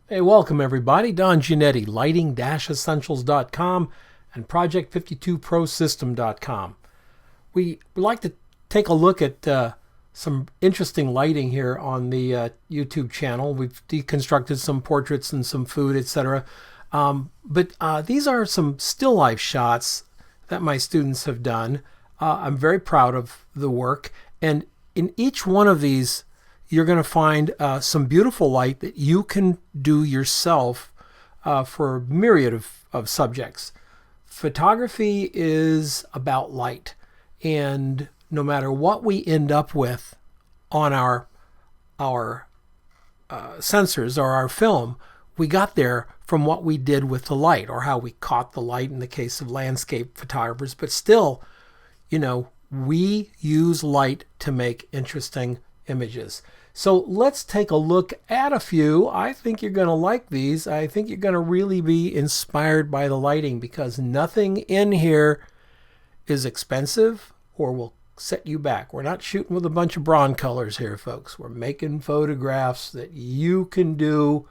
Hey, welcome everybody. Don Giannatti, lighting-essentials.com and project52prosystem.com. We would like to take a look at some interesting lighting here on the YouTube channel. We've deconstructed some portraits and some food, etc. But these are some still life shots that my students have done. I'm very proud of the work. And in each one of these, you're going to find some beautiful light that you can do yourself for a myriad of subjects. Photography is about light. And no matter what we end up with on our sensors or our film, we got there from what we did with the light, or how we caught the light in the case of landscape photographers. But still, we use light to make interesting images. So let's take a look at a few. I think you're going to like these. I think you're going to really be inspired by the lighting, because nothing in here is expensive or will set you back. We're not shooting with a bunch of Broncolors here, folks. We're making photographs that you can do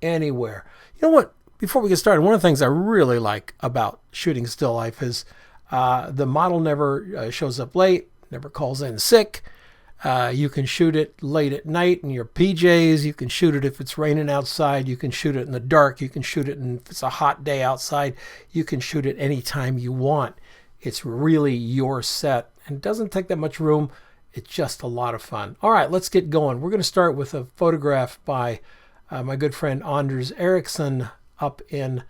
anywhere. You know what? Before we get started, one of the things I really like about shooting still life is the model never shows up late, never calls in sick. You can shoot it late at night in your PJs. You can shoot it if it's raining outside. You can shoot it in the dark. You can shoot it if it's a hot day outside. You can shoot it anytime you want. It's really your set, and it doesn't take that much room. It's just a lot of fun. All right, let's get going. We're going to start with a photograph by my good friend Anders Ericsson up in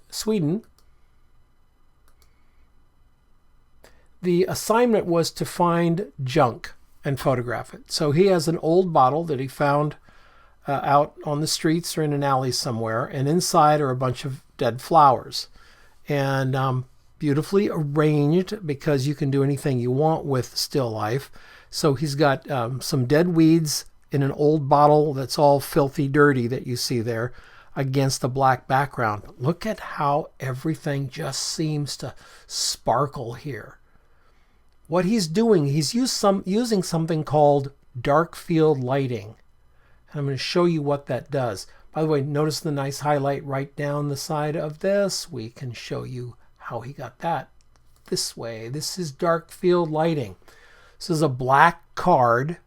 Sweden. The assignment was to find junk and photograph it. So he has an old bottle that he found out on the streets or in an alley somewhere, and inside are a bunch of dead flowers. And beautifully arranged, because you can do anything you want with still life. So he's got some dead weeds in an old bottle that's all filthy dirty that you see there against a black background. Look at how everything just seems to sparkle here. What he's doing, he's using something called dark field lighting. And I'm going to show you what that does. By the way, notice the nice highlight right down the side of this. We can show you how he got that this way. This is dark field lighting. This is a black card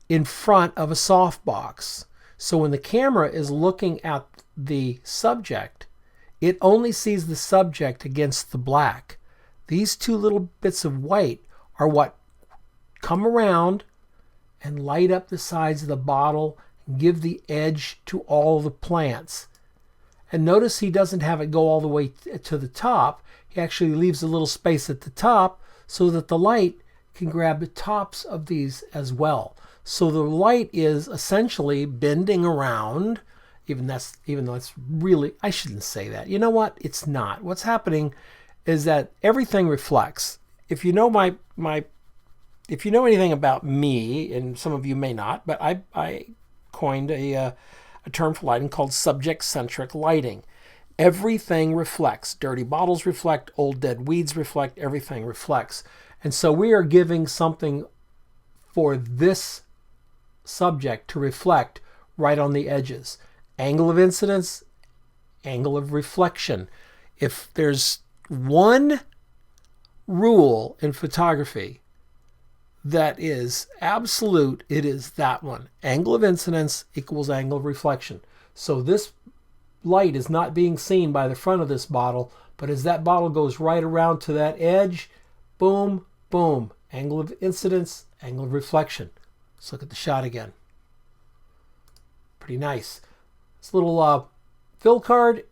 in front of a softbox. So when the camera is looking at the subject, it only sees the subject against the black. These two little bits of white are what come around and light up the sides of the bottle and give the edge to all the plants. And notice he doesn't have it go all the way to the top. He actually leaves a little space at the top so that the light can grab the tops of these as well. So the light is essentially bending around, even though it's really, I shouldn't say that. You know what? It's not. What's happening is that everything reflects. If you know if you know anything about me, and some of you may not, but I coined a term for lighting called subject-centric lighting. Everything reflects. Dirty bottles reflect, old dead weeds reflect, everything reflects. And so we are giving something for this subject to reflect right on the edges. Angle of incidence, angle of reflection. If there's one rule in photography that is absolute, it is that one. Angle of incidence equals angle of reflection. So this light is not being seen by the front of this bottle, but as that bottle goes right around to that edge, boom, boom, angle of incidence, angle of reflection. Let's look at the shot again. Pretty nice. This little fill card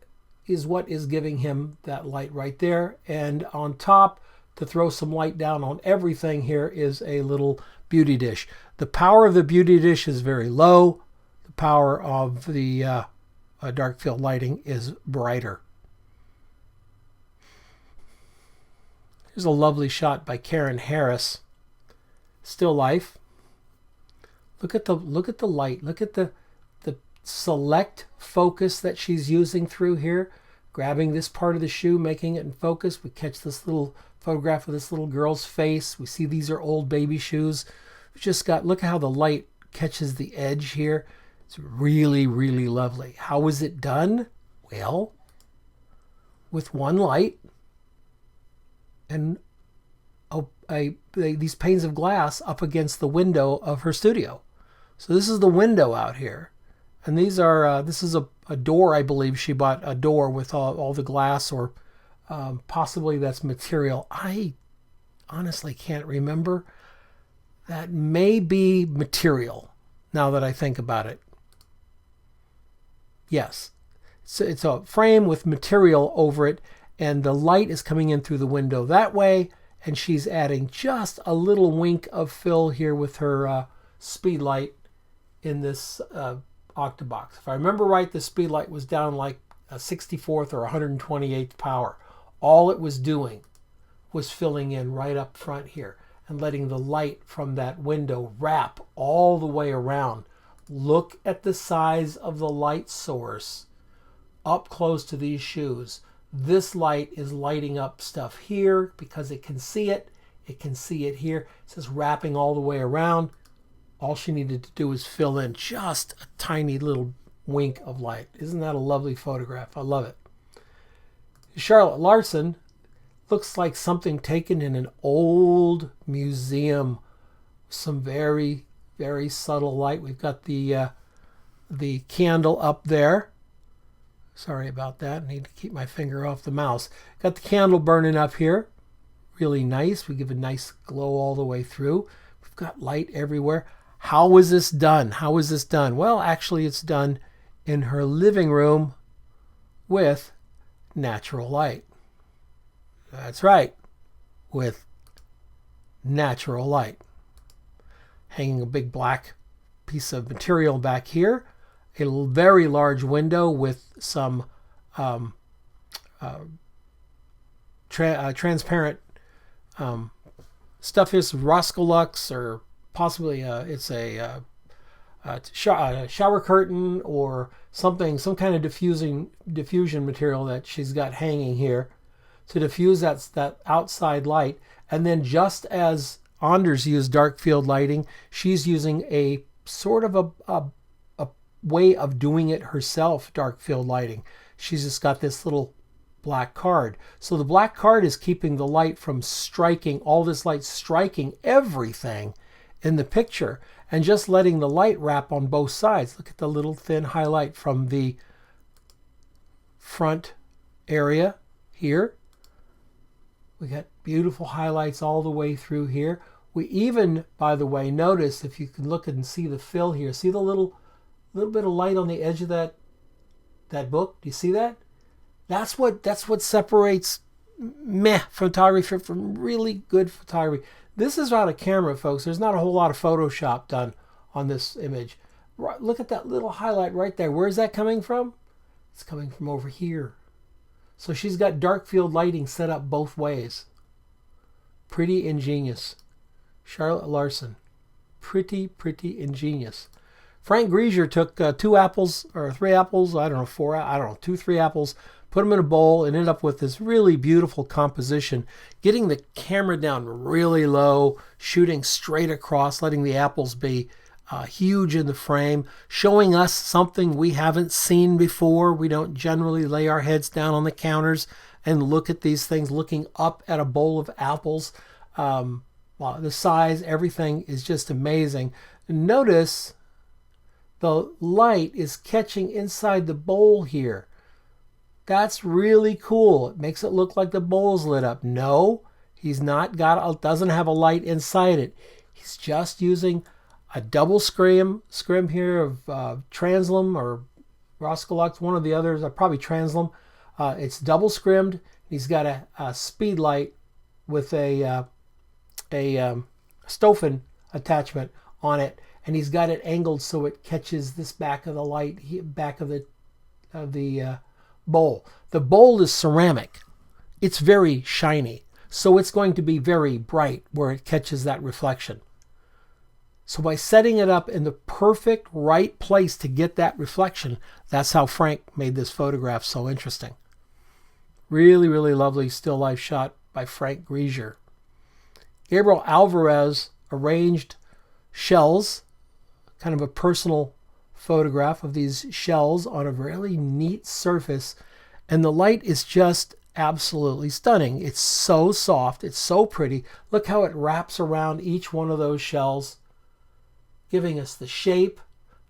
is what is giving him that light right there. And on top, to throw some light down on everything here, is a little beauty dish. The power of the beauty dish is very low. The power of the dark field lighting is brighter. Here's a lovely shot by Karen Harris. Still life. Look at the light. Look at the select focus that she's using through here, grabbing this part of the shoe, making it in focus. We catch this little photograph of this little girl's face. We see these are old baby shoes. We just got, look at how the light catches the edge here. It's really, really lovely. How was it done? Well, with one light and these panes of glass up against the window of her studio. So this is the window out here. And these are, this is a door, I believe she bought a door with all the glass, or possibly that's material. I honestly can't remember. That may be material now that I think about it. Yes. So it's a frame with material over it, and the light is coming in through the window that way, and she's adding just a little wink of fill here with her speed light in this octabox. If I remember right, the speed light was down like a 64th or 128th power. All it was doing was filling in right up front here and letting the light from that window wrap all the way around. Look at the size of the light source up close to these shoes. This light is lighting up stuff here because it can see it. It can see it here. It's just wrapping all the way around. All she needed to do was fill in just a tiny little wink of light. Isn't that a lovely photograph? I love it. Charlotte Larson looks like something taken in an old museum. Some very, very subtle light. We've got the candle up there. Sorry about that. I need to keep my finger off the mouse. Got the candle burning up here. Really nice. We give a nice glow all the way through. We've got light everywhere. How was this done? How was this done? Well, actually, it's done in her living room with natural light. That's right, with natural light. Hanging a big black piece of material back here. A very large window with some transparent stuff here, some Roscolux, or possibly it's a shower curtain or something, some kind of diffusion material that she's got hanging here to diffuse that outside light. And then just as Anders used dark field lighting, she's using a sort of a way of doing it herself, dark field lighting. She's just got this little black card. So the black card is keeping the light from striking, all this light striking everything in the picture, and just letting the light wrap on both sides. Look at the little thin highlight from the front area here. We got beautiful highlights all the way through here. We even, by the way, notice, if you can look and see the fill here, see the little bit of light on the edge of that book? Do you see that? That's what separates meh photography from really good photography. This is out of camera, folks. There's not a whole lot of Photoshop done on this image. Look at that little highlight right there. Where is that coming from? It's coming from over here. So she's got dark field lighting set up both ways. Pretty ingenious. Charlotte Larson. Pretty ingenious. Frank Grisier took 2 apples or 3 apples, I don't know, 4, I don't know, 2, 3 apples, put them in a bowl and ended up with this really beautiful composition, getting the camera down really low, shooting straight across, letting the apples be huge in the frame, showing us something we haven't seen before. We don't generally lay our heads down on the counters and look at these things, looking up at a bowl of apples. Well, the size, everything is just amazing. Notice the light is catching inside the bowl here. That's really cool. It makes it look like the bowl's lit up. No, he's not doesn't have a light inside it. He's just using a double scrim here of Translum or Roscolux, one of the others, probably Translum. It's double scrimmed. He's got a speed light with a Stoffen attachment on it, and he's got it angled so it catches this back of the light, back of the bowl. The bowl is ceramic. It's very shiny, so it's going to be very bright where it catches that reflection. So by setting it up in the perfect right place to get that reflection, that's how Frank made this photograph so interesting. Really lovely still life shot by Frank Grisier. Gabriel Alvarez arranged shells, kind of a personal photograph of these shells on a really neat surface, and the light is just absolutely stunning. It's so soft, it's so pretty. Look how it wraps around each one of those shells, giving us the shape,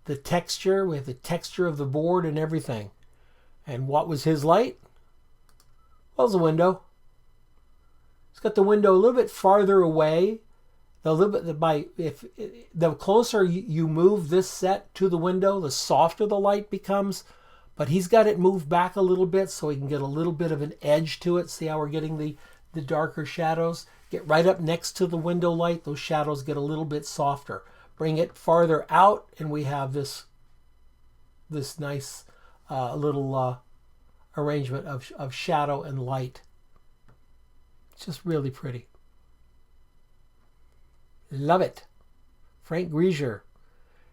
the texture. We have the texture of the board and everything. And what was his light? Well, it's a window. It's got the window a little bit farther away. If the closer you move this set to the window, the softer the light becomes. But he's got it moved back a little bit so he can get a little bit of an edge to it. See how we're getting the darker shadows? Get right up next to the window light. Those shadows get a little bit softer. Bring it farther out, and we have this nice little arrangement of shadow and light. It's just really pretty. Love it. Frank Grisier.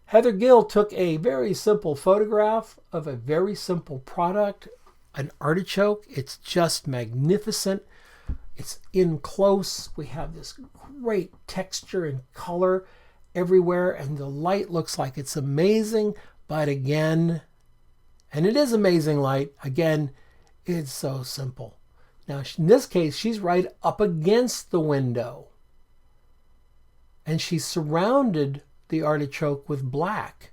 Heather Gill took a very simple photograph of a very simple product, an artichoke. It's just magnificent. It's in close. We have this great texture and color everywhere, and the light looks like it's amazing, but again, and it is amazing light, again, it's so simple. Now, in this case, she's right up against the window, and she's surrounded the artichoke with black,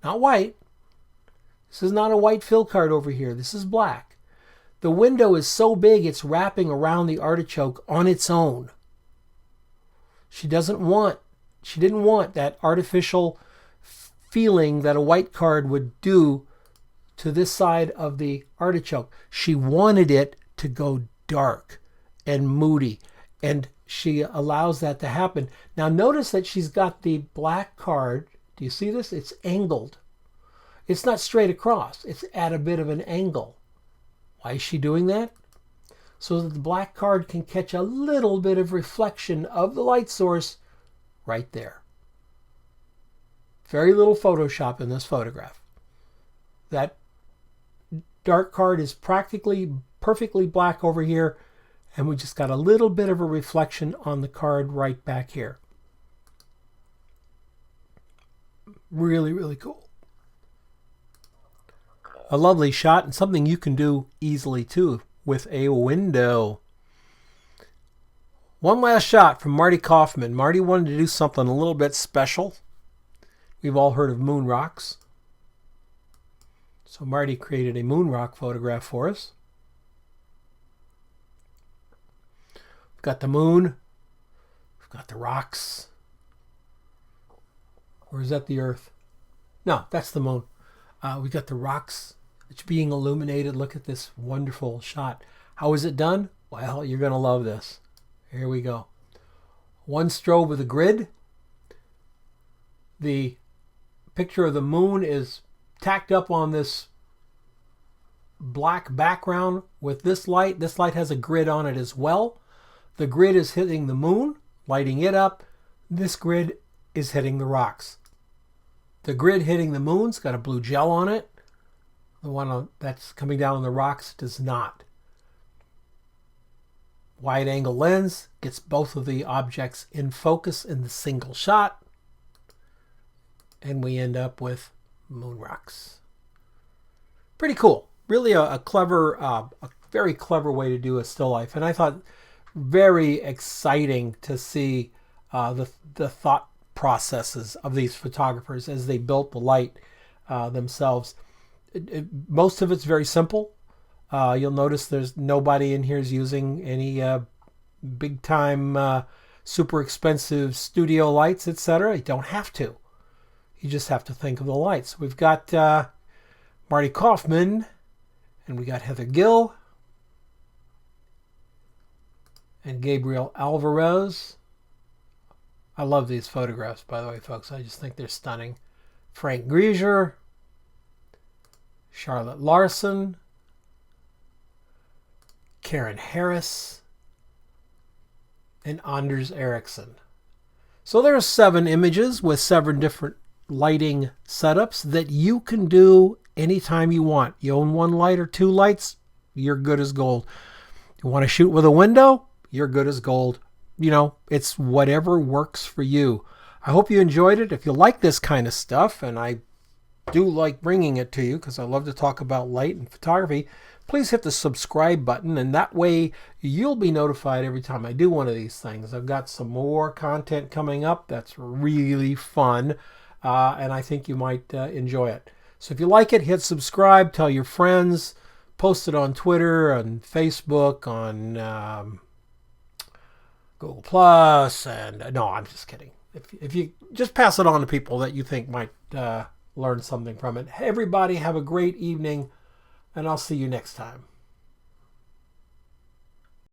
not white. This is not a white fill card over here. This is black. The window is so big it's wrapping around the artichoke on its own. She didn't want that artificial feeling that a white card would do to this side of the artichoke. She wanted it to go dark and moody, and she allows that to happen. Now notice that she's got the black card. Do you see this? It's angled. It's not straight across. It's at a bit of an angle. Why is she doing that? So that the black card can catch a little bit of reflection of the light source right there. Very little Photoshop in this photograph. That dark card is practically perfectly black over here, and we just got a little bit of a reflection on the card right back here. Really, really cool. A lovely shot, and something you can do easily too with a window. One last shot from Marty Kaufman. Marty wanted to do something a little bit special. We've all heard of moon rocks. So Marty created a moon rock photograph for us. We've got the moon. We've got the rocks. Or is that the earth? No, that's the moon. We've got the rocks. It's being illuminated. Look at this wonderful shot. How is it done? Well, you're going to love this. Here we go. One strobe of the grid. The picture of the moon is tacked up on this black background with this light. This light has a grid on it as well. The grid is hitting the moon, lighting it up. This grid is hitting the rocks. The grid hitting the moon's got a blue gel on it. The one that's coming down on the rocks does not. Wide angle lens gets both of the objects in focus in the single shot. And we end up with moon rocks. Pretty cool. Really a clever, a very clever way to do a still life. And I thought very exciting to see the thought processes of these photographers as they built the light themselves. Most of it's very simple. You'll notice there's nobody in here is using any big time super expensive studio lights, etc. You don't have to. You just have to think of the lights. We've got Marty Kaufman, and we got Heather Gill and Gabriel Alvarez. I love these photographs, by the way, folks. I just think they're stunning. Frank Grisier, Charlotte Larson, Karen Harris, and Anders Ericsson. So there's 7 images with 7 different lighting setups that you can do anytime you want. You own 1 light or 2 lights, you're good as gold. You want to shoot with a window, you're good as gold. You know, it's whatever works for you. I hope you enjoyed it. If you like this kind of stuff, and I do like bringing it to you because I love to talk about light and photography, please hit the subscribe button, and that way you'll be notified every time I do one of these things. I've got some more content coming up that's really fun, and I think you might enjoy it. So if you like it, hit subscribe, tell your friends, post it on Twitter, on Facebook, on Google Plus, and no, I'm just kidding. If you just pass it on to people that you think might learn something from it. Everybody have a great evening, and I'll see you next time.